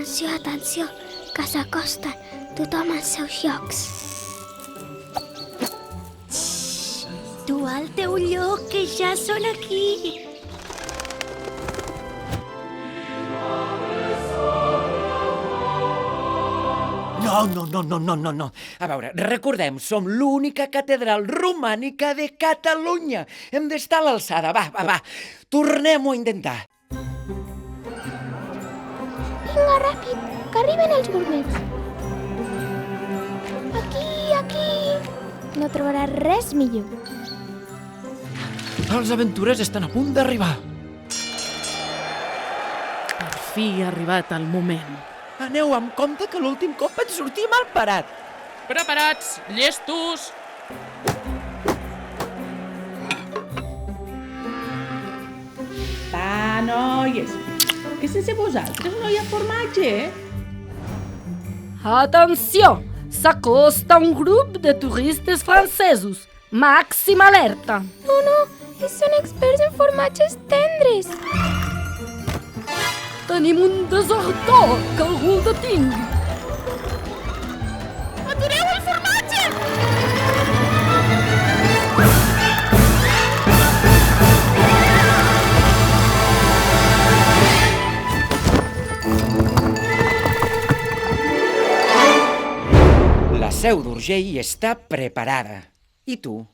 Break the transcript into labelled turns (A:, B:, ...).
A: Atenció, atenció, que s'acosten, tothom als seus llocs. Tu al teu lloc, que ja són aquí.
B: No. A veure, recordem, som l'única catedral romànica de Catalunya. Hem d'estar a l'alçada. Va. Tornem-ho a intentar.
A: Vinga, ràpid, que arriben els gourmets. Aquí. No trobaràs res millor.
B: Els aventures estan a punt d'arribar.
C: Per fi ha arribat el moment.
B: Aneu amb compte que l'últim cop vaig sortir mal parat.
C: Preparats, llestos!
D: Va, noies, que sense vosaltres no hi ha formatge,
E: Atenció! S'acosta un grup de turistes francesos. Màxima alerta!
A: No, són experts en formatges tendres.
E: Tenim un desertor que algú el detingui.
A: Atureu el formatge!
B: La Seu d'Urgell està preparada. I tu?